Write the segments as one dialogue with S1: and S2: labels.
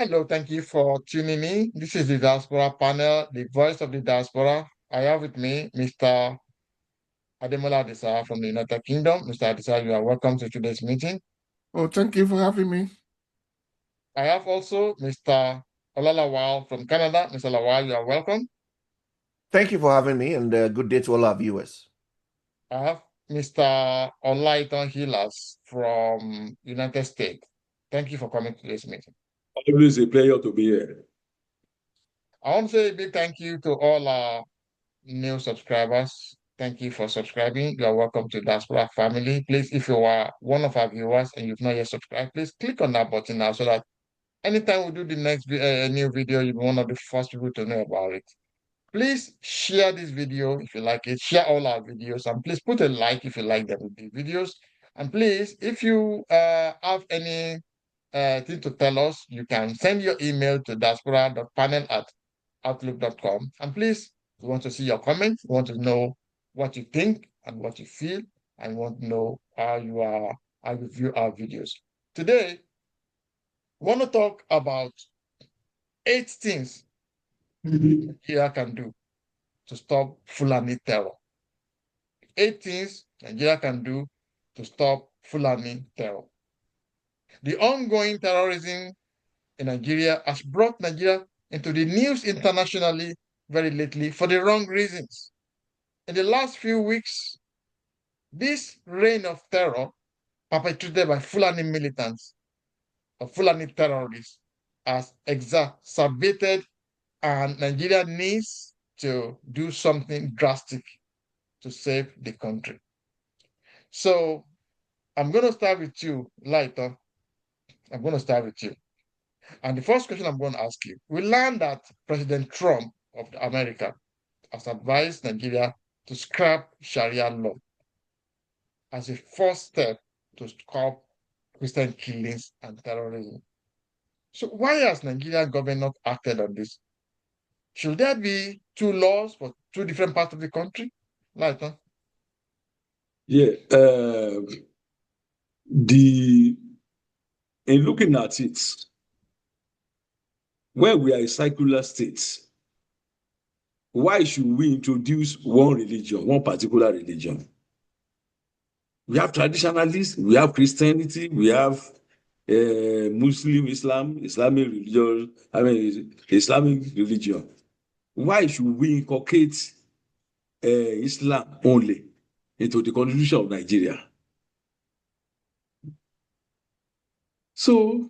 S1: Hello, thank you for tuning in. This is the Diaspora panel, the voice of the diaspora. I have with me Mr. Ademola Adisa from the United Kingdom. Mr. Adisa, you are welcome to today's meeting.
S2: Oh, thank you for having me.
S1: I have also Mr. Olalawal from Canada. Mr. Lawal, you are welcome.
S3: Thank you for having me, and good day to all our viewers.
S1: I have Mr. Olaiton Healers from United States. Thank you for coming to this meeting.
S4: Always a pleasure to be here.
S1: I want to say a big thank you to all our new subscribers. Thank you for subscribing. You are welcome to Diaspora family. Please, if you are one of our viewers and you've not yet subscribed, please click on that button now so that anytime we do the next new video, you'll be one of the first people to know about it. Please share this video if you like it. Share all our videos and please put a like if you like the videos. And please, if you have any thing to tell us, you can send your email to diaspora.panel@outlook.com. And please, we want to see your comments. We want to know what you think and what you feel, and want to know how you view our videos. Today, we want to talk about 8 things Nigeria can do to stop Fulani terror. 8 things Nigeria can do to stop Fulani terror. The ongoing terrorism in Nigeria has brought Nigeria into the news internationally very lately for the wrong reasons. In the last few weeks, this reign of terror perpetrated by Fulani militants or Fulani terrorists has exacerbated, and Nigeria needs to do something drastic to save the country. So I'm going to start with you, Laito. I'm going to start with you. And the first question I'm going to ask you, we learned that President Trump of America has advised Nigeria to scrap Sharia law as a first step to stop Christian killings and terrorism. So why has Nigerian government not acted on this? Should there be 2 laws for 2 different parts of the country? Lighton?
S4: Yeah, in looking at it, when we are a secular state, why should we introduce one religion, one particular religion? We have traditionalists, we have Christianity, we have Muslim, Islamic religion, Islamic religion. Why should we inculcate Islam only into the constitution of Nigeria? So,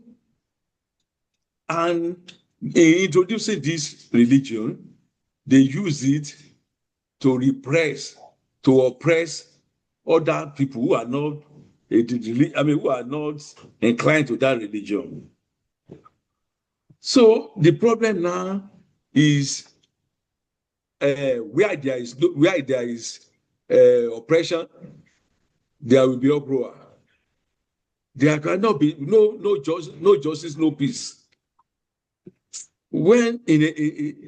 S4: and in introducing this religion, they use it to repress, to oppress other people who are not, who are not inclined to that religion. So the problem now is where there is oppression, there will be uproar. There cannot be no justice, no peace. When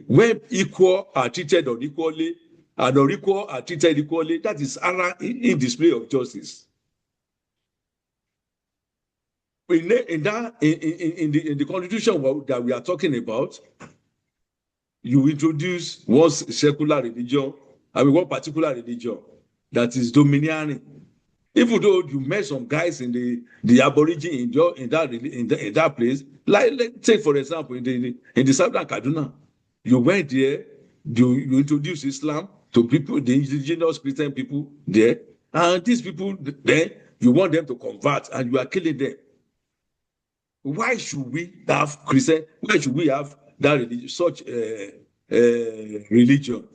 S4: when equal are treated unequally and unequal are treated equally, that is in display of justice. In the constitution that we are talking about, you introduce one secular religion, one particular religion that is domineering. Even though you met some guys in the Aborigine in that place, like take for example in the southern Kaduna, you went there, you introduced Islam to people, the indigenous Christian people there, and these people then you want them to convert, and you are killing them. Why should we have Christian? Why should we have that religion, such religion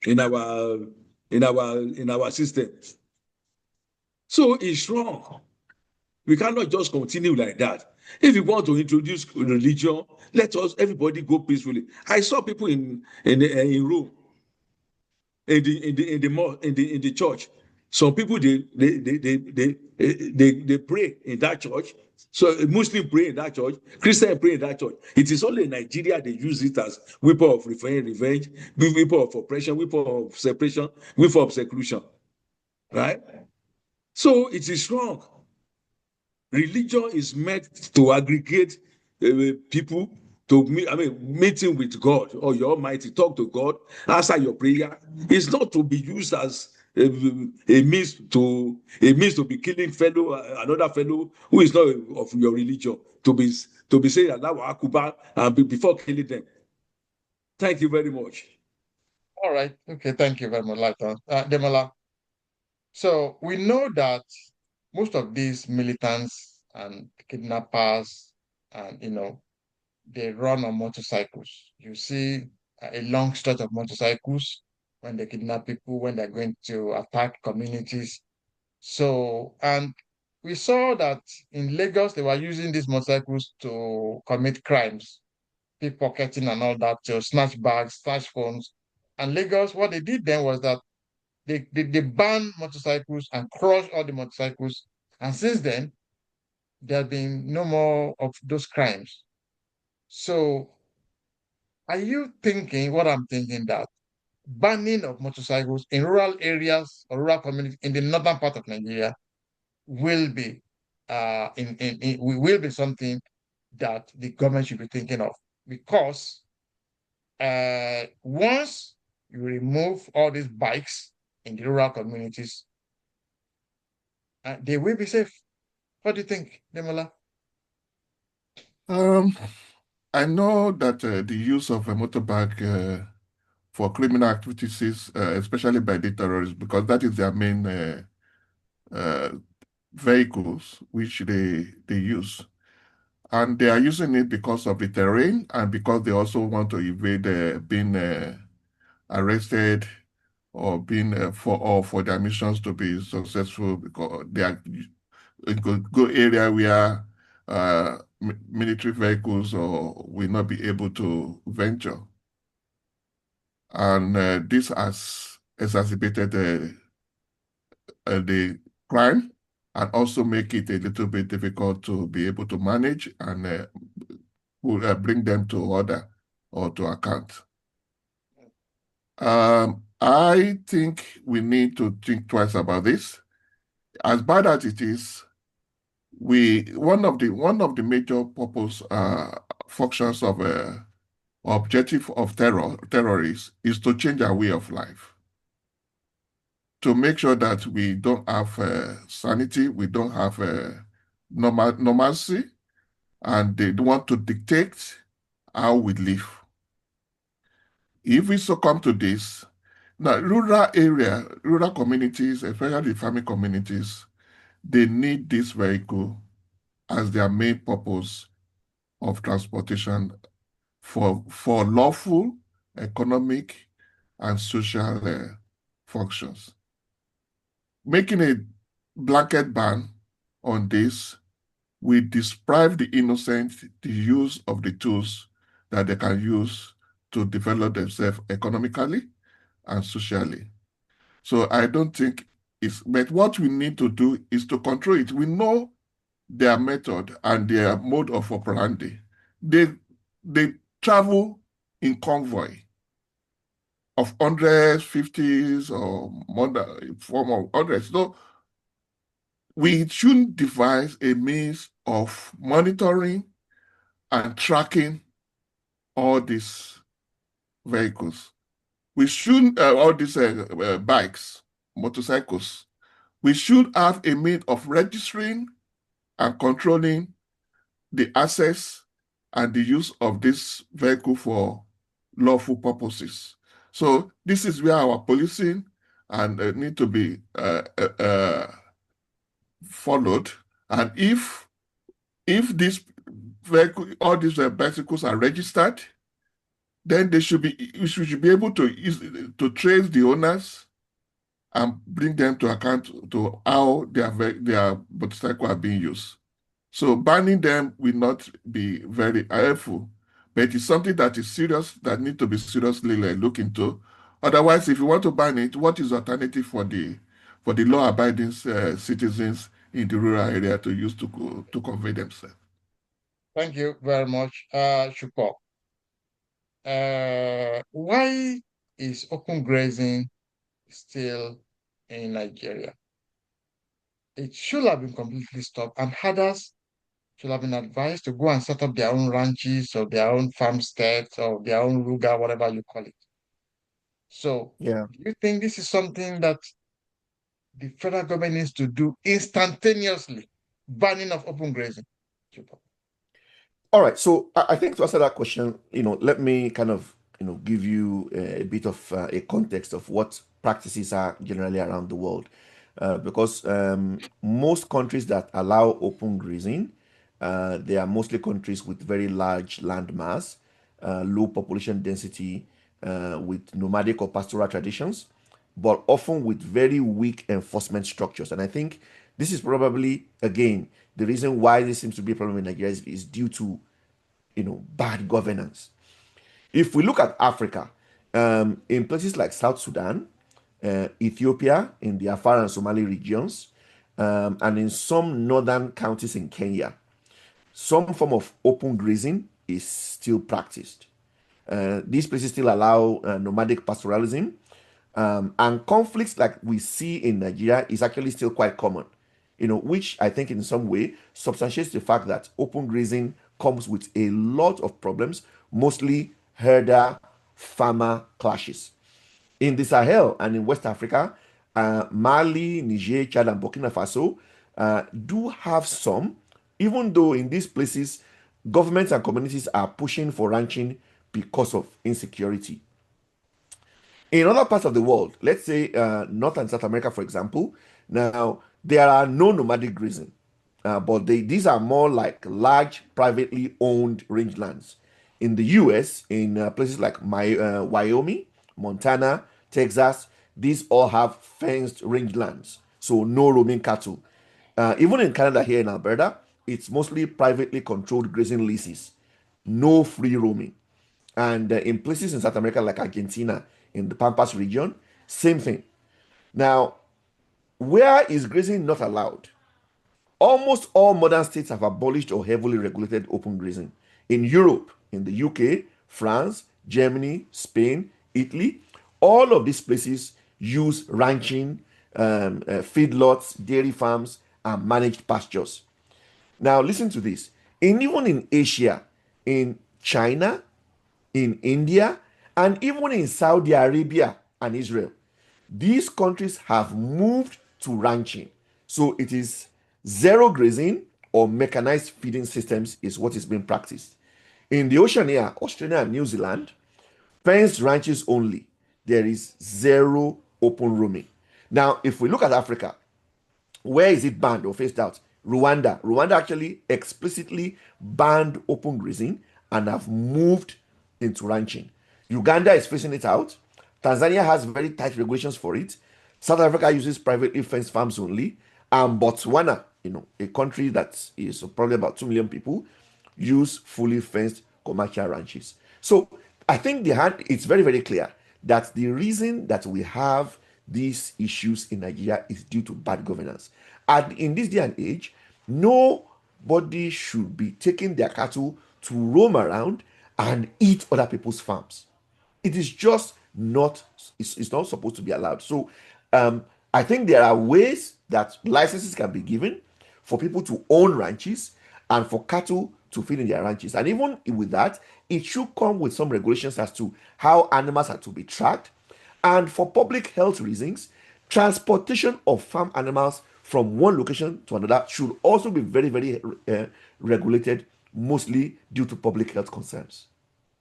S4: in our system? So it's wrong. We cannot just continue like that. If we want to introduce religion, let us everybody go peacefully. I saw people in Rome, in the church. Some people they pray in that church. So a Muslim pray in that church, Christian pray in that church. It is only in Nigeria they use it as weapon of revenge, weapon of oppression, weapon of separation, weapon of seclusion. Right? So it is wrong. Religion is meant to aggregate people meeting with God or your Almighty, talk to God, answer your prayer. It's not to be used as a means to be killing another fellow who is not of your religion, to be saying Allahu Akbar and before killing them. Thank you very much.
S1: All right. Okay. Thank you very much, Lighton. Demola. So we know that most of these militants and kidnappers and they run on motorcycles. You see a long stretch of motorcycles when they kidnap people, when they're going to attack communities. So, and we saw that in Lagos, they were using these motorcycles to commit crimes, pickpocketing and all that, to snatch bags, snatch phones. And Lagos, what they did then was that they banned motorcycles and crushed all the motorcycles. And since then, there have been no more of those crimes. So are you thinking what I'm thinking, that banning of motorcycles in rural areas or rural communities in the northern part of Nigeria will be will be something that the government should be thinking of, because once you remove all these bikes in the rural communities, they will be safe. What do you think, Demola?
S2: I know that the use of a motorbike for criminal activities is, especially by the terrorists, because that is their main uh, vehicles which they use. And they are using it because of the terrain and because they also want to evade being arrested or being for their missions to be successful, because they are go area where military vehicles or will not be able to venture. And this has exacerbated the crime and also make it a little bit difficult to be able to manage and bring them to order or to account. I think we need to think twice about this. As bad as it is, one of the major purpose functions of objective of terrorists is to change our way of life, to make sure that we don't have sanity, we don't have normalcy, and they want to dictate how we live. If we succumb to this, now rural communities, especially farming communities, they need this vehicle as their main purpose of transportation for lawful, economic, and social functions. Making a blanket ban on this will deprive the innocent the use of the tools that they can use to develop themselves economically and socially. So I don't think but what we need to do is to control it. We know their method and their mode of operandi. They travel in convoy of hundreds, fifties, or more than form of hundreds. So we should devise a means of monitoring and tracking all these vehicles. We should, all these bikes, motorcycles, we should have a means of registering and controlling the access and the use of this vehicle for lawful purposes. So this is where our policing and need to be followed. And if this vehicle, all these bicycles are registered, then we should be able to trace the owners and bring them to account to how their motorcycle are being used. So banning them will not be very helpful, but it's something that is serious, that need to be seriously looked into. Otherwise, if you want to ban it, what is the alternative for the law-abiding citizens in the rural area to use to convey themselves?
S1: Thank you very much, Shupo. Why is open grazing still in Nigeria? It should have been completely stopped, and herders should have been advised to go and set up their own ranches or their own farmsteads or their own ruga, whatever you call it. So,
S3: Yeah.
S1: do you think this is something that the federal government needs to do instantaneously, banning of open grazing?
S3: All right. So I think to answer that question, let me kind of, give you a bit of a context of what practices are generally around the world. Because most countries that allow open grazing, they are mostly countries with very large land mass, low population density, with nomadic or pastoral traditions, but often with very weak enforcement structures. And I think this is probably, again, the reason why this seems to be a problem in Nigeria is due to, bad governance. If we look at Africa, in places like South Sudan, Ethiopia, in the Afar and Somali regions, and in some northern counties in Kenya, some form of open grazing is still practiced. These places still allow nomadic pastoralism, and conflicts like we see in Nigeria is actually still quite common, which I think in some way substantiates the fact that open grazing comes with a lot of problems, mostly herder farmer clashes. In the Sahel and in West Africa, Mali, Niger, Chad, and Burkina Faso do have some, even though in these places, governments and communities are pushing for ranching because of insecurity. In other parts of the world, let's say North and South America, for example, now there are no nomadic grazing, but these are more like large privately owned rangelands. In the US, in places like Wyoming, Montana, Texas, these all have fenced rangelands, so no roaming cattle. Even in Canada, here in Alberta, it's mostly privately controlled grazing leases, no free roaming. And in places in South America, like Argentina, in the Pampas region, same thing. Now, where is grazing not allowed? Almost all modern states have abolished or heavily regulated open grazing. In Europe, in the UK, France, Germany, Spain, Italy, all of these places use ranching, feedlots, dairy farms, and managed pastures. Now, listen to this. Even in Asia, in China, in India, and even in Saudi Arabia and Israel, these countries have moved to ranching. So it is zero grazing or mechanized feeding systems is what is being practiced. In the Oceania, Australia and New Zealand, fenced ranches only. There is zero open roaming. Now, if we look at Africa, where is it banned or phased out? Rwanda. Rwanda actually explicitly banned open grazing and have moved into ranching. Uganda is phasing it out. Tanzania has very tight regulations for it. South Africa uses privately fenced farms only. And Botswana, a country that is probably about 2 million people, use fully fenced commercial ranches. So I think it's very, very clear that the reason that we have these issues in Nigeria is due to bad governance. And in this day and age, nobody should be taking their cattle to roam around and eat other people's farms. It is just not, it's not supposed to be allowed. So I think there are ways that licenses can be given for people to own ranches and for cattle to feed in their ranches. And even with that, it should come with some regulations as to how animals are to be tracked. And for public health reasons, transportation of farm animals from one location to another should also be very, very regulated, mostly due to public health concerns.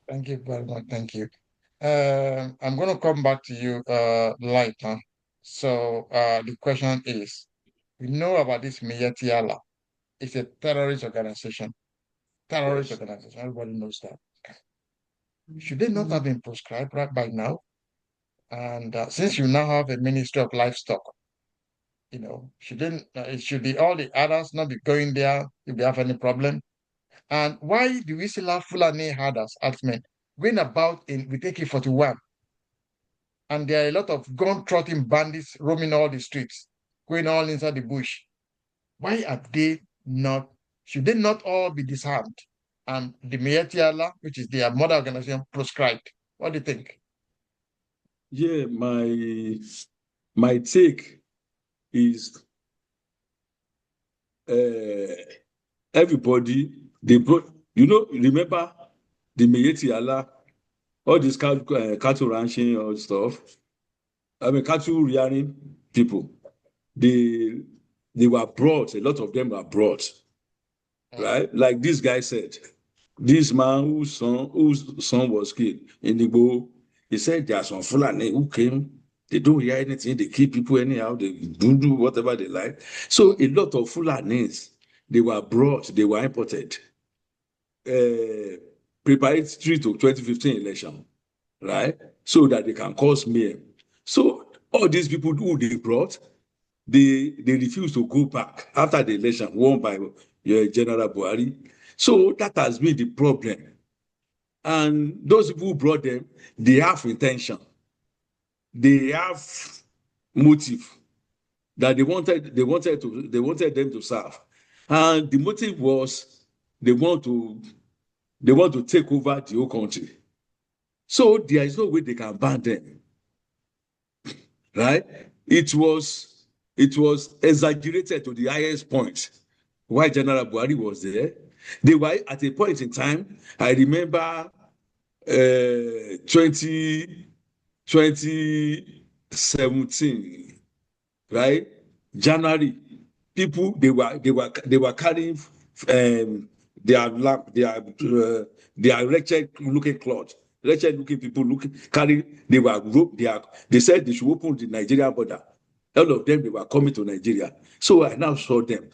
S1: Thank you very much. Thank you. I'm going to come back to you, Light. So the question is, we know about this Miyeti Allah. It's a terrorist organization. Terrorist
S4: Yes.
S1: organization. Everybody knows that. Should they not have been proscribed right by now? And since you now have a Ministry of Livestock, should the all the others not be going there if they have any problem? And why do we still have Fulani herders, herdsmen, going about with AK-41? And there are a lot of gun-trotting bandits roaming all the streets, going all inside the bush. Why are they not, should they not all be disarmed? And the Miyeti, which is their mother organization, proscribed. What do you think?
S4: Yeah, my take is everybody, they brought, remember the Meyeti Allah, all these cattle ranching or stuff. I mean, cattle rearing people. They were brought, a lot of them were brought, right? Like this guy said, this man whose son was killed in Igbo, he said there are some Fulani who came, they don't hear anything, they kill people anyhow, they do whatever they like. So a lot of Fulanis, they were brought, they were imported, preparatory to 2015 election, right? So that they can cause mayhem. So all these people who they brought, they refuse to go back after the election won by General Buhari. So that has been the problem. And those people who brought them, they have intention. They have motive that they wanted them to serve. And the motive was they want to take over the whole country. So there is no way they can ban them. Right? It was exaggerated to the highest point while General Buhari was there. They were at a point in time, I remember 2017, right? January, people they were carrying their wretched looking cloth. Wretched looking people they said they should open the Nigerian border. All of them, they were coming to Nigeria. So I now saw them.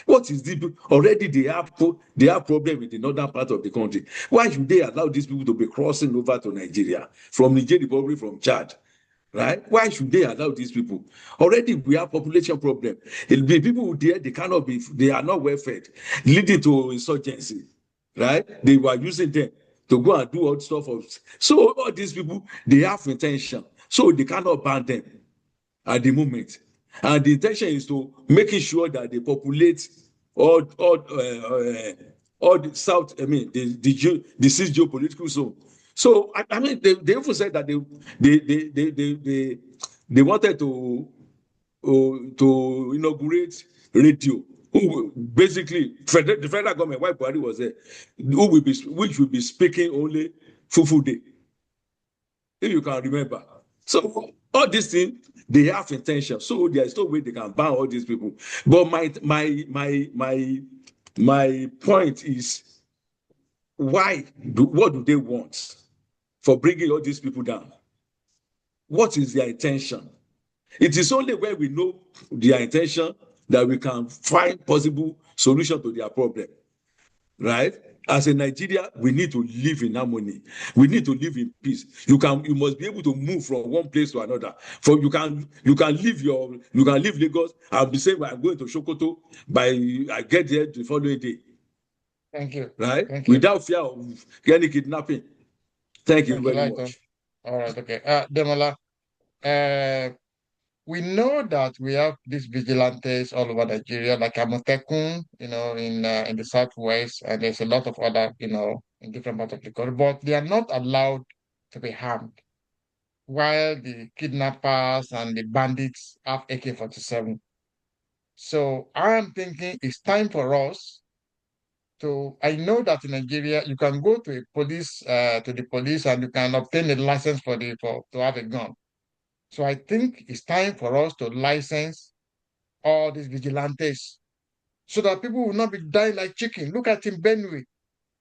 S4: What is this? Already they have problem in the northern part of the country. Why should they allow these people to be crossing over to Nigeria from Niger Republic, from Chad? Right? Why should they allow these people? Already we have population problem. The people there, they are not well fed, leading to insurgency. Right? They were using them to go and do all stuff. So all these people, they have intention. So they cannot ban them at the moment. And the intention is to making sure that they populate all the south, the six geopolitical zone. So I mean, they even said that they wanted to inaugurate radio. Basically, the federal government, while Buhari was there, which will be speaking only Fufu Day, if you can remember. So all these things, they have intention. So there is no way they can ban all these people. But my point is, what do they want for bringing all these people down? What is their intention? It is only when we know their intention that we can find possible solution to their problem, right? As a Nigeria, we need to live in harmony. We need to live in peace. You must be able to move from one place to another. You can leave Lagos and be saying, I'm going to Sokoto, I get there the following day.
S1: Thank you.
S4: Right?
S1: Thank you.
S4: Without fear of getting kidnapping. Thank you very much.
S1: All right, okay. Demola, we know that we have these vigilantes all over Nigeria, like Amotekun, in the southwest, and there's a lot of other, in different parts of the country, but they are not allowed to be harmed, while the kidnappers and the bandits have AK-47. So I am thinking it's time for us I know that in Nigeria, you can go to the police, and you can obtain a license to have a gun. So I think it's time for us to license all these vigilantes so that people will not be dying like chicken. Look at in Benue.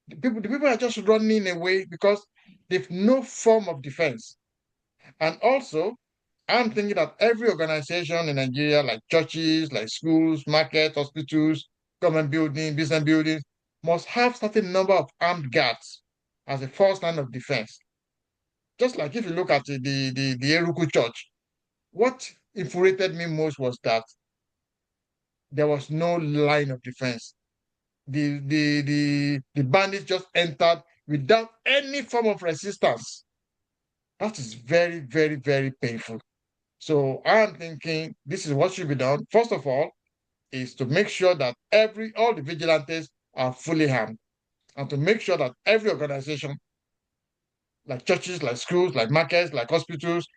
S1: The people are just running away because they've no form of defense. And also, I'm thinking that every organization in Nigeria, like churches, like schools, markets, hospitals, government buildings, business buildings, must have certain number of armed guards as a first line of defense. Just like if you look at the Eruku Church, what infuriated me most was that there was no line of defense. The bandits just entered without any form of resistance. That is very, very, very painful. So I'm thinking this is what should be done. First of all, is to make sure that all the vigilantes are fully armed, and to make sure that every organization, like churches, like schools, like markets, like hospitals,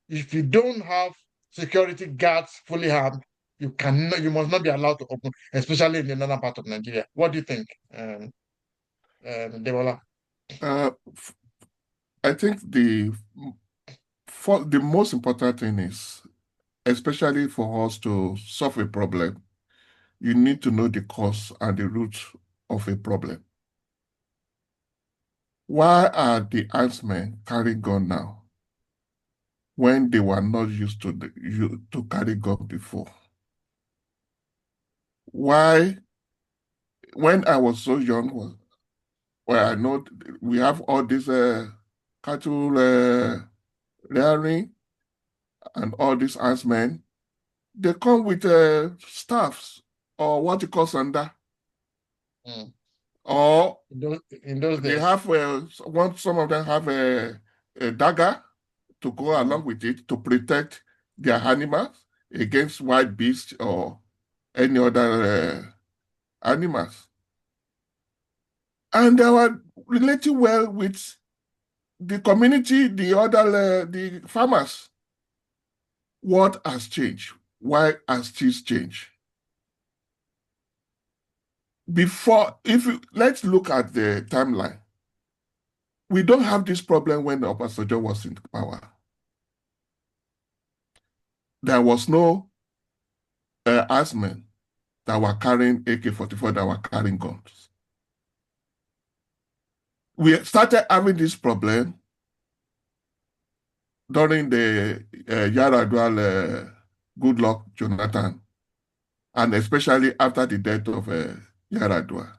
S1: if you don't have security guards fully armed, you must not be allowed to open, especially in the northern part of Nigeria. What do you think, Debola?
S2: I think the most important thing is, especially for us to solve a problem, you need to know the cause and the root of a problem. Why are the herdsmen carrying gun now when they were not used to carry gun before? Why, when I was so young, well, I know we have all these cattle rearing and all these herdsmen, they come with staffs or what you call sanda.
S1: Mm.
S2: Or
S1: in those
S2: they
S1: days,
S2: have some of them have a dagger to go along with it to protect their animals against wild beasts or any other animals. And they were relating well with the community, the farmers. What has changed? Why has this changed? Let's look at the timeline. We don't have this problem when Obasanjo was in power. There was no herdsmen that were carrying AK-44, that were carrying guns. We started having this problem during the Yaradua Goodluck Jonathan, and especially after the death of Yaradua.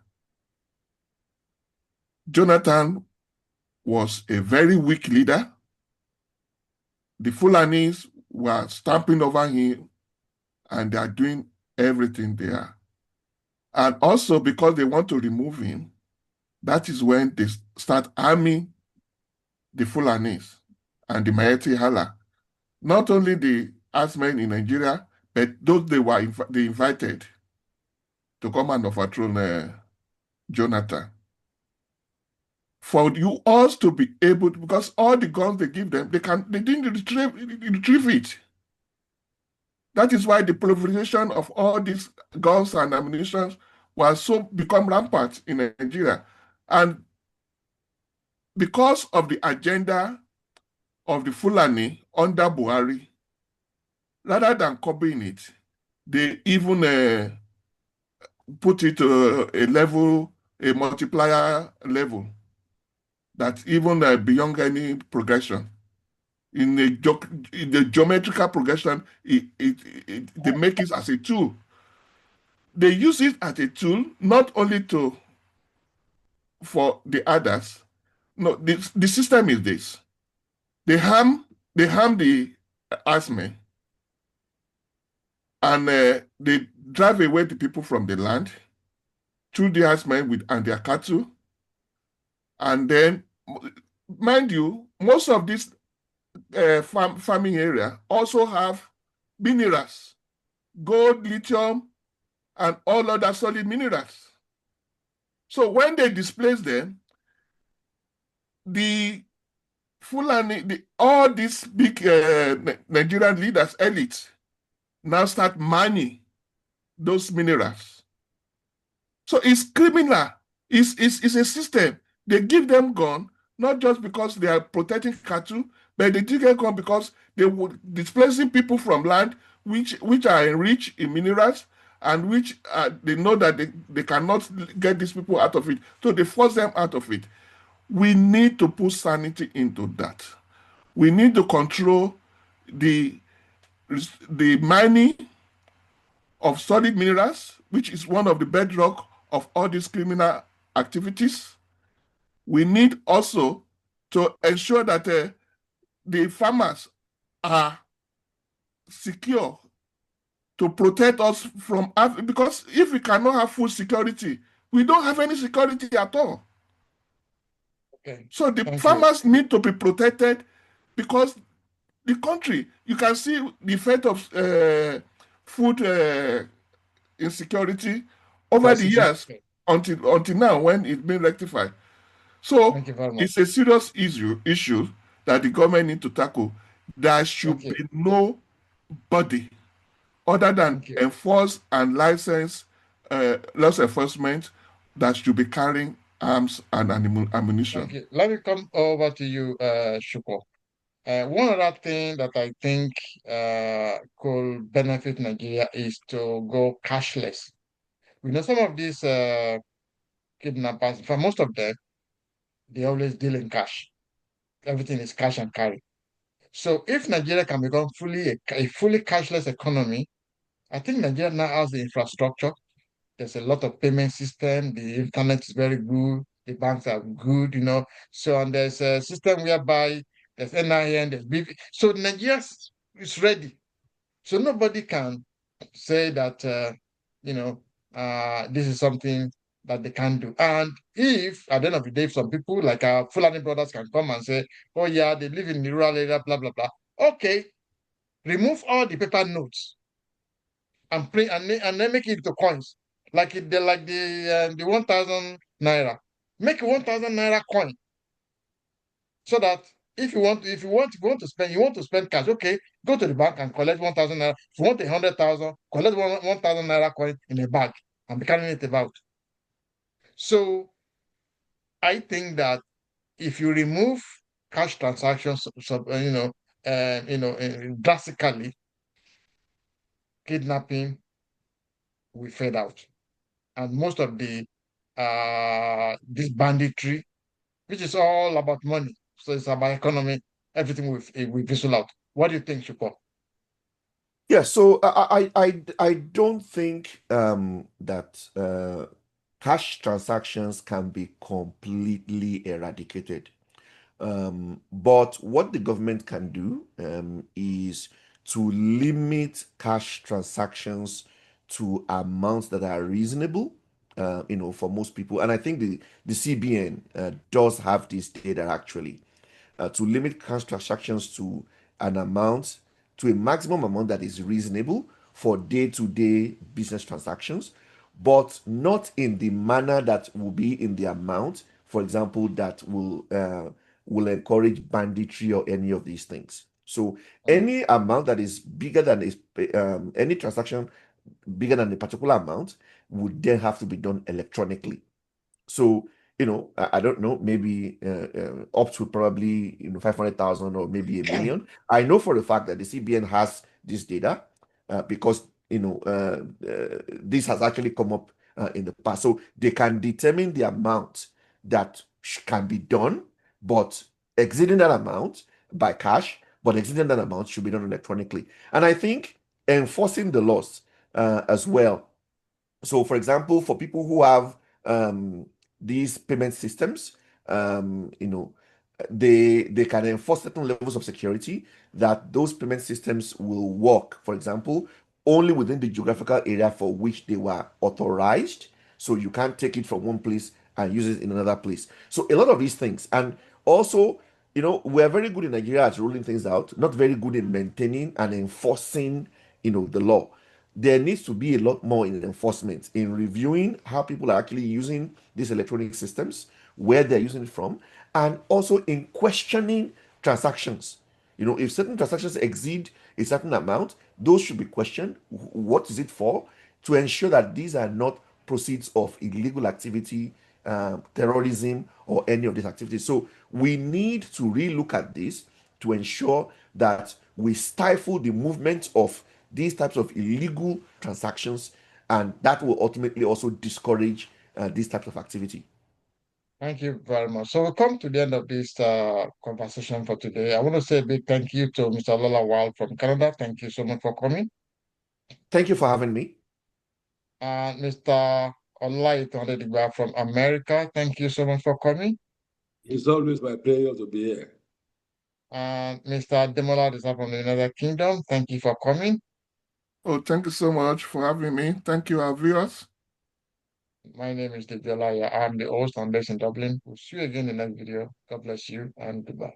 S2: Jonathan was a very weak leader. The Fulanis were stamping over him, and they are doing everything there. And also because they want to remove him, that is when they start arming the Fulanis and the Maeti Hala. Not only the herdsmen in Nigeria, but those they invited to come and overthrow Jonathan. For you all to be able, because all the guns they give them, they didn't retrieve it. That is why the proliferation of all these guns and ammunition was so become rampant in Nigeria. And because of the agenda of the Fulani under Buhari, rather than curbing it, they even put it a multiplier level that's even beyond any progression. In the geometrical progression, they make it as a tool. They use it as a tool not only for the others. No, the system is this. They harm the herdsmen, and they drive away the people from the land through the herdsmen and their cattle. And then, mind you, most of these farming area also have minerals, gold, lithium, and all other solid minerals. So when they displace them, the Fulani, all these big Nigerian leaders, elites, now start mining those minerals. So it's criminal. It's a system. They give them gun, not just because they are protecting cattle, but they give them gun because they were displacing people from land which are enriched in minerals, and which they know that they cannot get these people out of it. So they force them out of it. We need to put sanity into that. We need to control the mining of solid minerals, which is one of the bedrock of all these criminal activities. We need also to ensure that the farmers are secure to protect us from, because if we cannot have food security, we don't have any security at all.
S1: Okay.
S2: So the farmers need to be protected, because the country, you can see the effect of food insecurity over the years until now, when it's been rectified. So it's a serious issue that the government need to tackle. There should be nobody other than
S1: Thank you.
S2: enforce and license laws enforcement that should be carrying arms and ammunition.
S1: Thank you. Let me come over to you, Shuko. One other thing that I think could benefit Nigeria is to go cashless. We know some of these kidnappers, for most of them, they always deal in cash. Everything is cash and carry. So if Nigeria can become a fully cashless economy, I think Nigeria now has the infrastructure. There's a lot of payment system. The internet is very good. The banks are good, So and there's a system whereby there's NIN, there's BV. So Nigeria is ready. So nobody can say that this is something that they can't do. And if at the end of the day, if some people like our Fulani brothers can come and say, "Oh yeah, they live in the rural area, blah blah blah," okay, remove all the paper notes and print and then make it into coins, like the 1,000 naira. Make a 1,000 naira coin so that if you want to spend cash, okay, go to the bank and collect 1,000 naira. If you want 100,000, collect 1,000 naira coin in a bag and be carrying it about. So I think that if you remove cash transactions, drastically, kidnapping will fade out, and most of the this banditry, which is all about money, so it's about economy, everything will fizzle out. What do you think, Shuko?
S3: Yeah, so I don't think that cash transactions can be completely eradicated. But what the government can do is to limit cash transactions to amounts that are reasonable, for most people. And I think the CBN does have this data actually to limit cash transactions to an amount, to a maximum amount that is reasonable for day-to-day business transactions, but not in the manner that will be in the amount, for example, that will encourage banditry or any of these things. So any amount that is bigger than any transaction bigger than a particular amount would then have to be done electronically. So, I don't know, maybe up to probably 500,000 or maybe a million. I know for the fact that the CBN has this data because this has actually come up in the past. So they can determine the amount that can be done, but exceeding that amount by cash, but exceeding that amount should be done electronically. And I think enforcing the laws as well. So, for example, for people who have these payment systems, they can enforce certain levels of security that those payment systems will work, for example, only within the geographical area for which they were authorized. So you can't take it from one place and use it in another place. So a lot of these things. And also, we're very good in Nigeria at rolling things out, not very good in maintaining and enforcing, the law. There needs to be a lot more in enforcement, in reviewing how people are actually using these electronic systems, where they're using it from, and also in questioning transactions. If certain transactions exceed a certain amount, those should be questioned. What is it for? To ensure that these are not proceeds of illegal activity, terrorism, or any of these activities. So we need to relook at this to ensure that we stifle the movement of these types of illegal transactions, and that will ultimately also discourage these types of activity.
S1: Thank you very much. So we come to the end of this conversation for today. I want to say a big thank you to Mr. Lola Wild from Canada. Thank you so much for coming.
S3: Thank you for having me.
S1: And Mr. Olaitondedigba from America. Thank you so much for coming.
S4: It's always my pleasure to be here.
S1: And Mr. Demola is from the United Kingdom. Thank you for coming.
S2: Oh, thank you so much for having me. Thank you, our viewers.
S1: My name is Devolaya. I'm the host. I'm based in Dublin. We'll see you again in the next video. God bless you and goodbye.